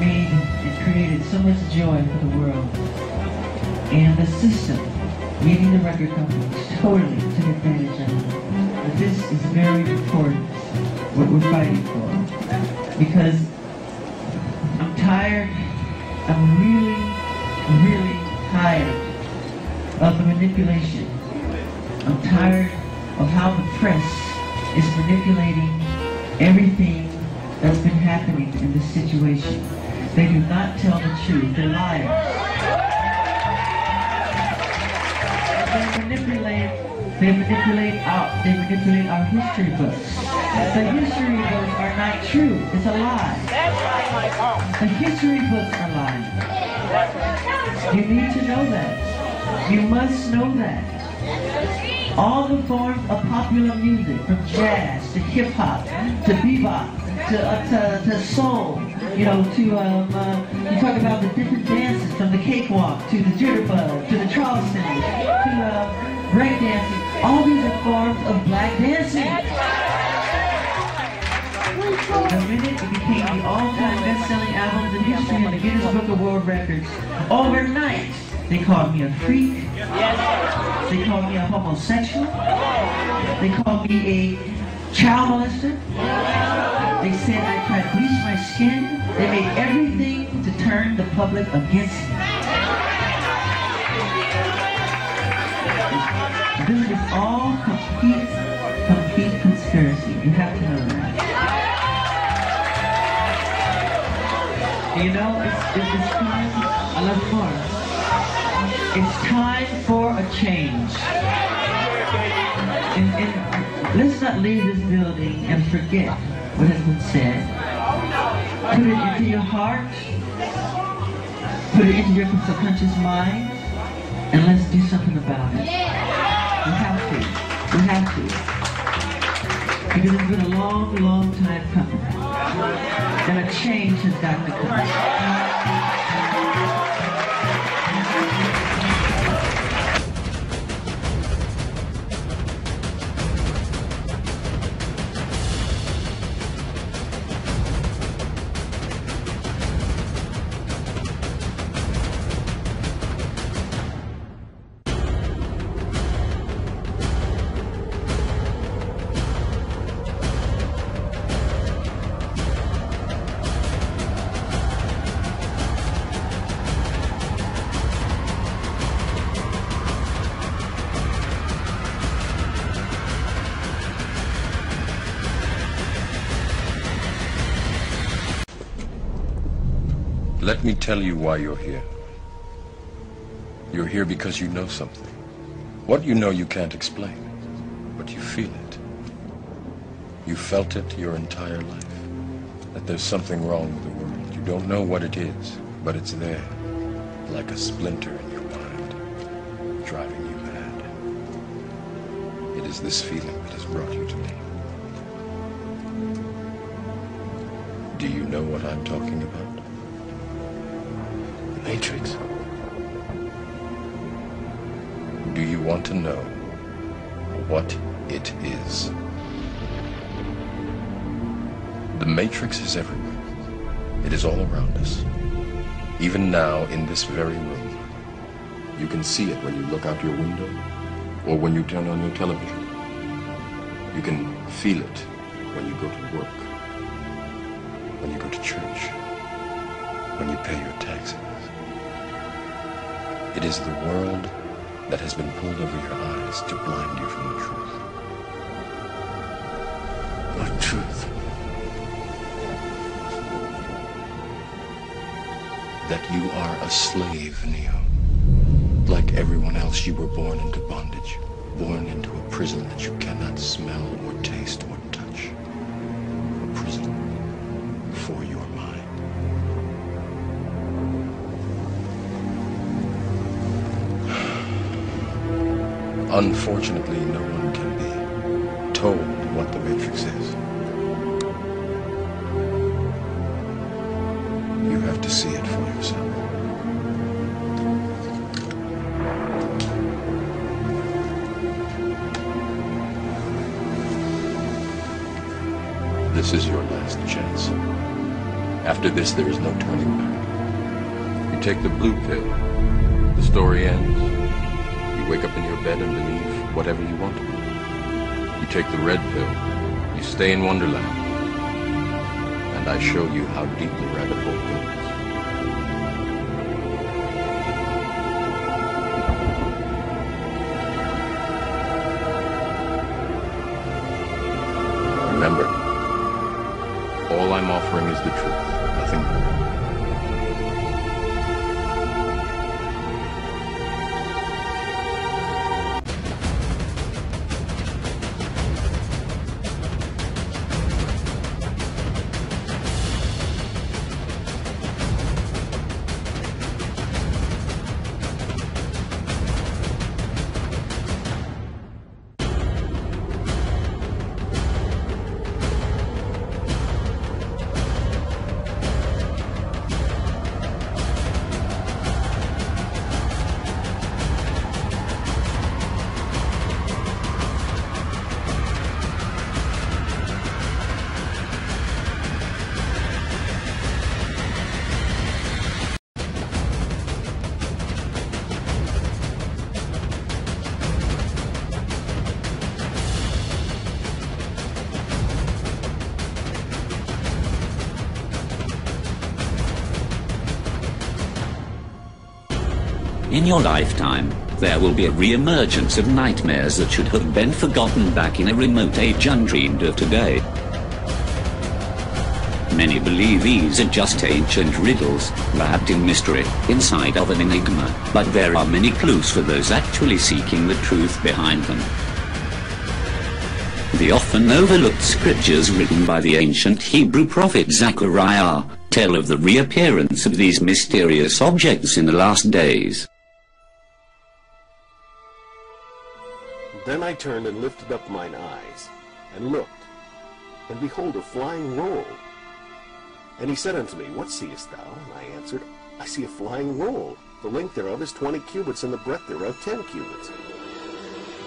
made and created so much joy for the world. And the system, meaning the record companies, totally took advantage of it. But this is very important, what we're fighting for. Because I'm tired, I'm really tired of the manipulation. I'm tired of how the press is manipulating everything that's been happening in this situation. They do not tell the truth. They're liars. They manipulate our history books. The history books are not true. It's a lie. The history books are lying. You need to know that. You must know that. All the forms of popular music, from jazz to hip-hop to bebop to soul, you know, to you talk about the different dances, from the cakewalk to the jitterbug to the Charleston to break dancing. All these are forms of black dancing. The minute it became the all-time best-selling albums in history in the Guinness Book of World Records, overnight they called me a freak. They called me a homosexual. They called me a child molester. They said I tried to bleach my skin. They made everything to turn the public against me. This is all complete conspiracy. You have to know that. You know, it's time. I love Mars. It's time for a change. And let's not leave this building and forget what has been said. Put it into your heart. Put it into your subconscious mind. And let's do something about it. We have to. We have to. Because it's been a long, long time coming. And a change has got to come. Let me tell you why you're here. You're here because you know something. What you know you can't explain, but you feel it. You felt it your entire life, that there's something wrong with the world. You don't know what it is, but it's there, like a splinter in your mind, driving you mad. It is this feeling that has brought you to me. Do you know what I'm talking about? Matrix. Do you want to know what it is? The Matrix is everywhere. It is all around us. Even now, in this very room. You can see it when you look out your window or when you turn on your television. You can feel it when you go to work, when you go to church, when you pay your taxes. It is the world that has been pulled over your eyes to blind you from the truth. What truth? That you are a slave, Neo. Like everyone else, you were born into bondage, born into a prison that you cannot smell or taste or touch. A prison for your mind. Unfortunately, no one can be told what the Matrix is. You have to see it for yourself. This is your last chance. After this, there is no turning back. You take the blue pill, the story ends. You wake up in your bed and believe whatever you want to. You take the red pill, you stay in Wonderland, and I show you how deep the rabbit hole goes. Remember, all I'm offering is the truth, nothing more. In your lifetime, there will be a re-emergence of nightmares that should have been forgotten back in a remote age undreamed of today. Many believe these are just ancient riddles, wrapped in mystery, inside of an enigma, but there are many clues for those actually seeking the truth behind them. The often overlooked scriptures written by the ancient Hebrew prophet Zechariah tell of the reappearance of these mysterious objects in the last days. Then I turned and lifted up mine eyes, and looked, and behold a flying roll. And he said unto me, What seest thou? And I answered, I see a flying roll. The length thereof is 20 cubits, and the breadth thereof 10 cubits.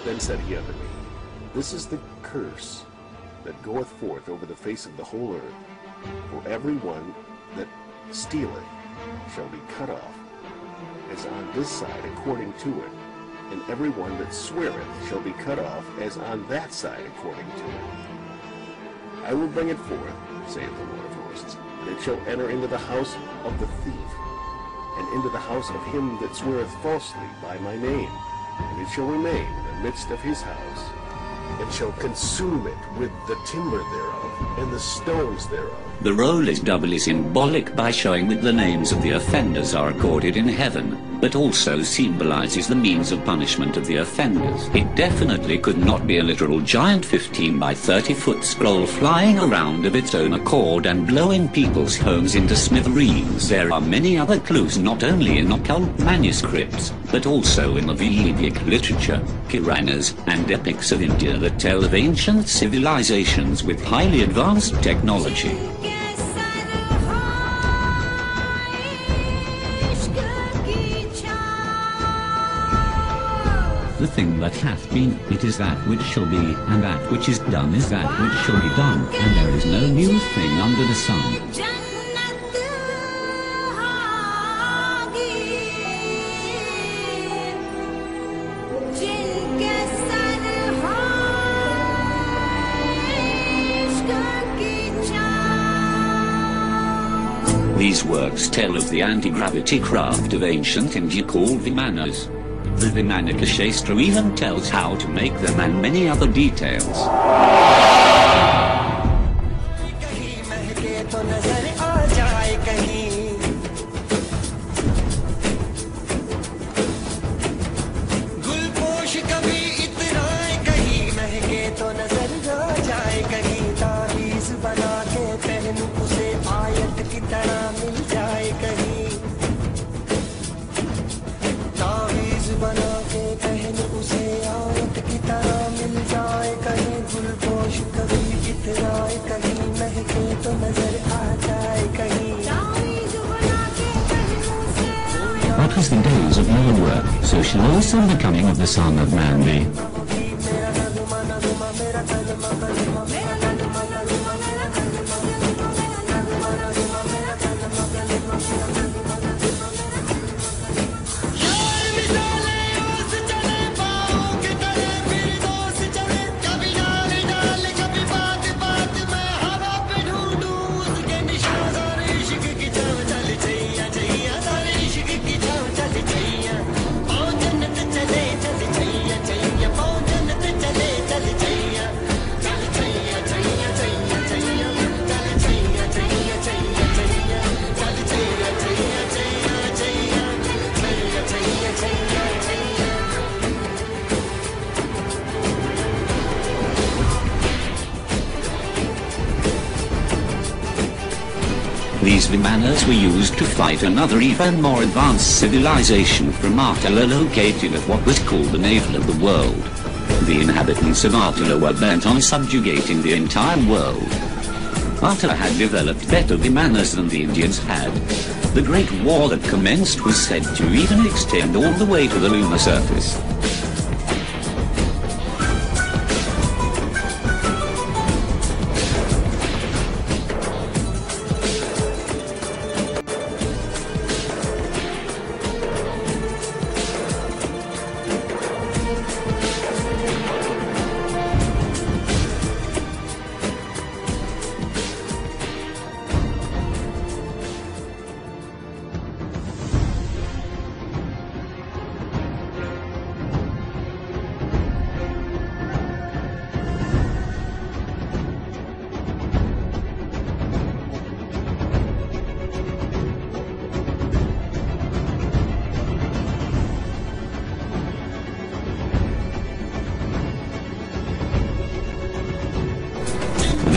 Then said he unto me, This is the curse that goeth forth over the face of the whole earth. For every one that stealeth shall be cut off, as on this side according to it. And every one that sweareth shall be cut off, as on that side according to it. I will bring it forth, saith the Lord of hosts, and it shall enter into the house of the thief, and into the house of him that sweareth falsely by my name, and it shall remain in the midst of his house, and shall consume it with the timber thereof, and the stones thereof. The roll is doubly symbolic by showing that the names of the offenders are recorded in heaven, but also symbolizes the means of punishment of the offenders. It definitely could not be a literal giant 15 by 30 foot scroll flying around of its own accord and blowing people's homes into smithereens. There are many other clues not only in occult manuscripts, but also in the Vedic literature, Puranas, and epics of India that tell of ancient civilizations with highly advanced technology. The thing that hath been, it is that which shall be, and that which is done is that which shall be done, and there is no new thing under the sun. These works tell of the anti-gravity craft of ancient India called Vimanas. The Vimanika Shastra even tells how to make them and many other details. What as the days of Noah were, so shall also the coming of the Son of Man be. These Vimanas were used to fight another even more advanced civilization from Attila located at what was called the navel of the world. The inhabitants of Attila were bent on subjugating the entire world. Attila had developed better Vimanas than the Indians had. The Great War that commenced was said to even extend all the way to the lunar surface.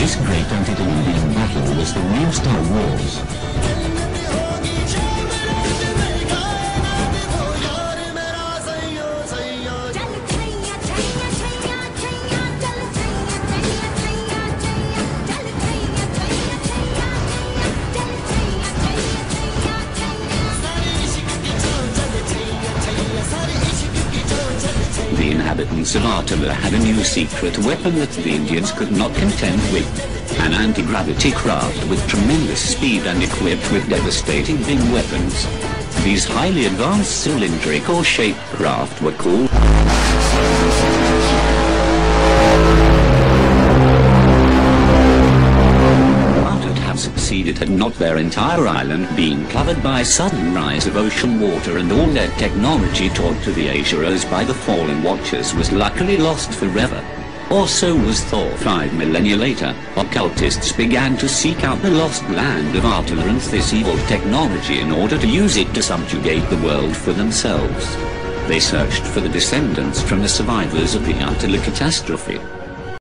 This great antediluvian battle was the real Star Wars. The inhabitants of Attila had a new secret weapon that the Indians could not contend with. An anti-gravity craft with tremendous speed and equipped with devastating big weapons. These highly advanced cylindrical shaped craft were called succeeded had not their entire island been covered by a sudden rise of ocean water, and all their technology taught to the Asuras by the fallen Watchers was luckily lost forever. Or so was thought. 5 millennia later, occultists began to seek out the lost land of Attila and this evil technology in order to use it to subjugate the world for themselves. They searched for the descendants from the survivors of the Attila catastrophe.